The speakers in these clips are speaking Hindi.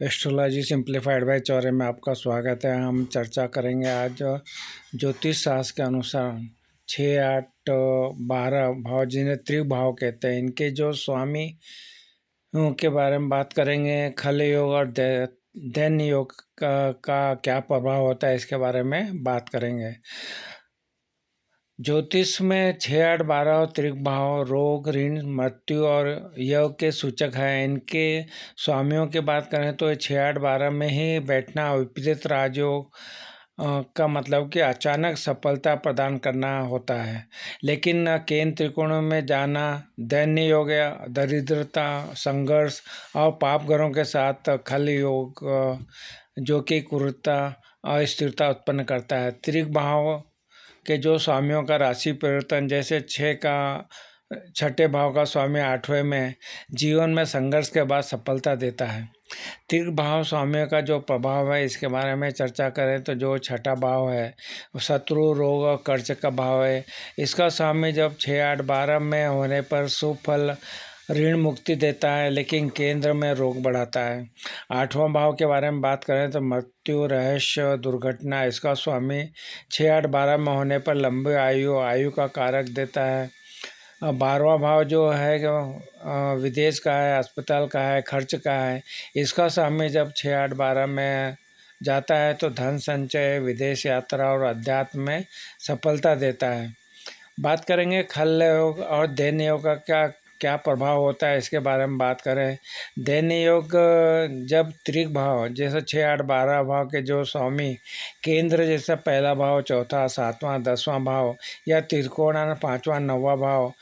एस्ट्रोलॉजी सिंप्लीफाइड बाय चौरे में आपका स्वागत है। हम चर्चा करेंगे आज ज्योतिष शास्त्र के अनुसार 6, 8, 12 भाव जिन्हें त्रिभाव कहते हैं, इनके जो स्वामी के बारे में बात करेंगे। खल योग और दैन्य योग का क्या प्रभाव होता है, इसके बारे में बात करेंगे। ज्योतिष में 6, 8, 12 और त्रिक भाव रोग, ऋण, मृत्यु और योग के सूचक हैं। इनके स्वामियों की बात करें तो 6, 8, 12 में ही बैठना विपरीत राजयोग का मतलब कि अचानक सफलता प्रदान करना होता है। लेकिन केंद्र त्रिकोणों में जाना दैन्य योग या दरिद्रता, संघर्ष और पाप ग्रहों के साथ खल योग जो कि क्रूरता और स्थिरता उत्पन्न करता है। त्रिक भाव के जो स्वामियों का राशि परिवर्तन, जैसे 6 का छठे भाव का स्वामी 8वें में जीवन में संघर्ष के बाद सफलता देता है। तीर्थ भाव स्वामियों का जो प्रभाव है, इसके बारे में चर्चा करें तो जो छठा भाव है वो शत्रु, रोग और कर्ज का भाव है। इसका स्वामी जब 6, 8, 12 में होने पर शुभ फल, ऋण मुक्ति देता है, लेकिन केंद्र में रोग बढ़ाता है। 8वां भाव के बारे में बात करें तो मृत्यु, रहस्य, दुर्घटना, इसका स्वामी 6, 8, 12 में होने पर लंबी आयु का कारक देता है। 12वां भाव जो है विदेश का है, अस्पताल का है, खर्च का है। इसका स्वामी जब 6, 8, 12 में जाता है तो धन संचय, विदेश यात्रा और अध्यात्म में सफलता देता है। बात करेंगे खल योग और दैन्य योग का क्या क्या प्रभाव होता है, इसके बारे में बात करें। दैन्य योग जब त्रिक भाव जैसे 6, 8, 12 भाव के जो स्वामी केंद्र जैसे पहला भाव, चौथा, 7वां, 10वां भाव या त्रिकोण 5वां, 9वां भाव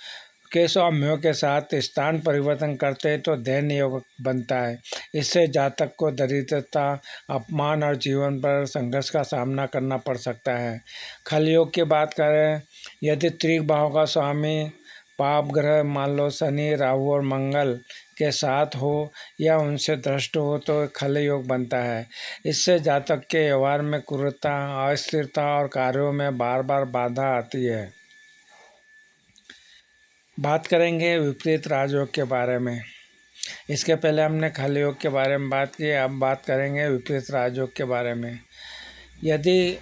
के स्वामियों के साथ स्थान परिवर्तन करते हैं तो दैन्य योग बनता है। इससे जातक को दरिद्रता, अपमान और जीवन पर संघर्ष का सामना करना पड़ सकता है। खल योग की बात करें, यदि त्रिक भाव का स्वामी पाप ग्रह मान लो शनि, राहु और मंगल के साथ हो या उनसे दृष्ट हो तो खल योग बनता है। इससे जातक के व्यवहार में क्रूरता, अस्थिरता और कार्यों में बार बार बाधा आती है। बात करेंगे विपरीत राजयोग के बारे में। इसके पहले हमने खल योग के बारे में बात की, अब बात करेंगे विपरीत राजयोग के बारे में। यदि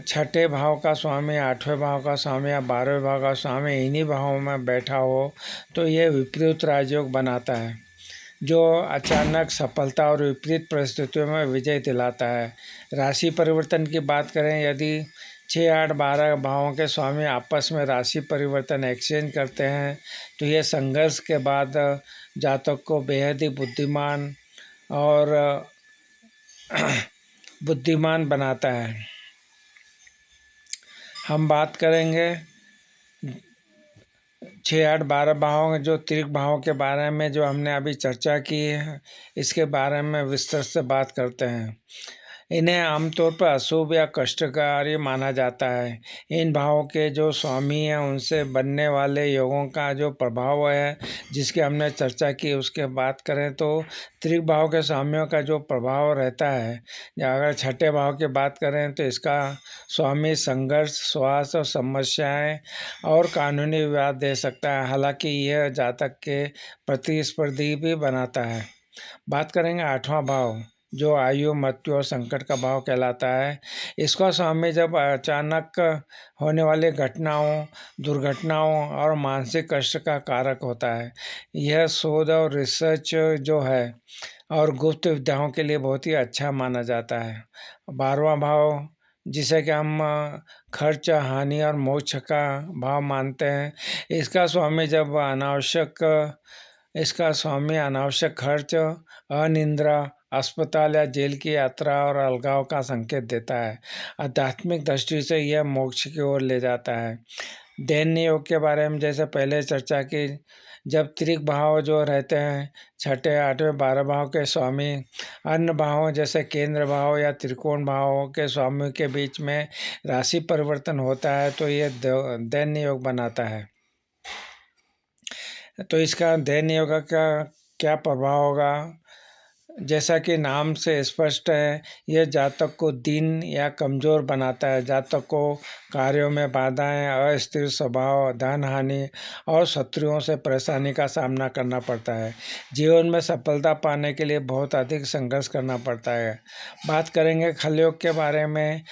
छठे भाव का स्वामी, 8वें भाव का स्वामी या 12वें भाव का स्वामी इन्हीं भावों में बैठा हो तो यह विपरीत राजयोग बनाता है, जो अचानक सफलता और विपरीत परिस्थितियों में विजय दिलाता है। राशि परिवर्तन की बात करें, यदि 6, 8, 12 भावों के स्वामी आपस में राशि परिवर्तन एक्सचेंज करते हैं तो यह संघर्ष के बाद जातक को बेहद ही और बुद्धिमान बनाता है। हम बात करेंगे 6, 8, 12 भावों जो त्रिक भावों के बारे में जो हमने अभी चर्चा की है, इसके बारे में विस्तार से बात करते हैं। इन्हें आमतौर पर अशुभ या कष्टकारी माना जाता है। इन भावों के जो स्वामी हैं उनसे बनने वाले योगों का जो प्रभाव है, जिसकी हमने चर्चा की, उसके बात करें तो त्रिक भाव के स्वामियों का जो प्रभाव रहता है, या अगर छठे भाव की बात करें तो इसका स्वामी संघर्ष, स्वास्थ्य और समस्याएं और कानूनी विवाद दे सकता है। हालांकि यह जातक के प्रतिस्पर्धी भी बनाता है। बात करेंगे 8वां भाव जो आयु, मृत्यु और संकट का भाव कहलाता है। इसका स्वामी जब अचानक होने वाली घटनाओं, दुर्घटनाओं और मानसिक कष्ट का कारक होता है। यह शोध और रिसर्च जो है और गुप्त विद्याओं के लिए बहुत ही अच्छा माना जाता है। 12वां भाव जिसे कि हम खर्च, हानि और मोक्ष का भाव मानते हैं। इसका स्वामी अनावश्यक खर्च, अनिद्रा, अस्पताल या जेल की यात्रा और अलगाव का संकेत देता है। आध्यात्मिक दृष्टि से यह मोक्ष की ओर ले जाता है। दैन्य योग के बारे में जैसे पहले चर्चा की, जब त्रिक भाव जो रहते हैं, छठे, 8वें, 12 भाव के स्वामी अन्य भावों जैसे केंद्र भाव या त्रिकोण भावों के स्वामी के बीच में राशि परिवर्तन होता है तो यह दैन्य योग बनाता है। तो इसका दैन्य योग का क्या प्रभाव होगा, जैसा कि नाम से स्पष्ट है, यह जातक को दीन या कमज़ोर बनाता है। जातक को कार्यों में बाधाएं, अस्थिर स्वभाव, धन हानि और शत्रुओं से परेशानी का सामना करना पड़ता है। जीवन में सफलता पाने के लिए बहुत अधिक संघर्ष करना पड़ता है। बात करेंगे खलयोग के बारे में।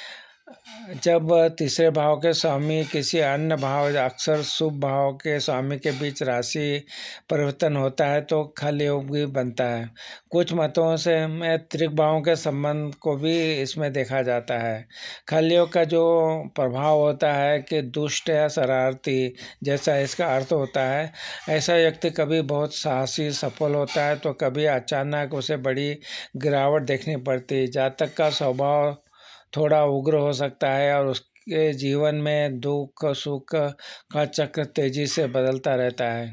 जब तीसरे भाव के स्वामी किसी अन्य भाव, अक्सर शुभ भाव के स्वामी के बीच राशि परिवर्तन होता है तो खल योग भी बनता है। कुछ मतों से में त्रिक भावों के संबंध को भी इसमें देखा जाता है। खल योग का जो प्रभाव होता है कि दुष्ट या शरारती, जैसा इसका अर्थ होता है, ऐसा व्यक्ति कभी बहुत साहसी सफल होता है तो कभी अचानक उसे बड़ी गिरावट देखनी पड़ती है। जातक का स्वभाव थोड़ा उग्र हो सकता है और उसके जीवन में दुख सुख का चक्र तेजी से बदलता रहता है।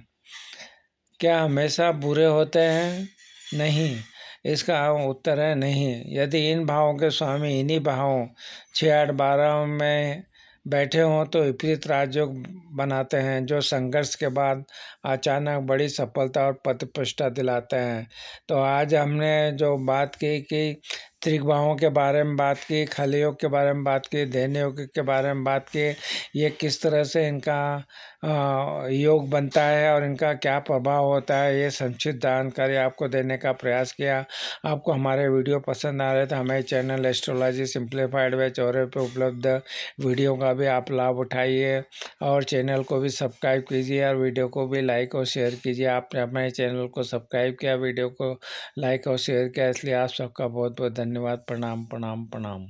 क्या हमेशा बुरे होते हैं? नहीं। इसका उत्तर है नहीं। यदि इन भावों के स्वामी इन्हीं भावों 6, 8, 12 में बैठे हों तो विपरीत राजयोग बनाते हैं, जो संघर्ष के बाद अचानक बड़ी सफलता और पद प्रतिष्ठा दिलाते हैं। तो आज हमने जो बात की कि त्रिक भावों के बारे में बात की, खल योग के बारे में बात की, ध्यान योग के बारे में बात की, ये किस तरह से इनका योग बनता है और इनका क्या प्रभाव होता है, ये संक्षिप्त जानकारी आपको देने का प्रयास किया। आपको हमारे वीडियो पसंद आ रहे तो हमारे चैनल एस्ट्रोलॉजी सिंप्लीफाइड व चौरे पे उपलब्ध वीडियो का भी आप लाभ उठाइए और चैनल को भी सब्सक्राइब कीजिए और वीडियो को भी लाइक और शेयर कीजिए। आपने हमारे चैनल को सब्सक्राइब किया, वीडियो को लाइक और शेयर किया, इसलिए आप सबका बहुत बहुत धन्यवाद। प्रणाम प्रणाम प्रणाम।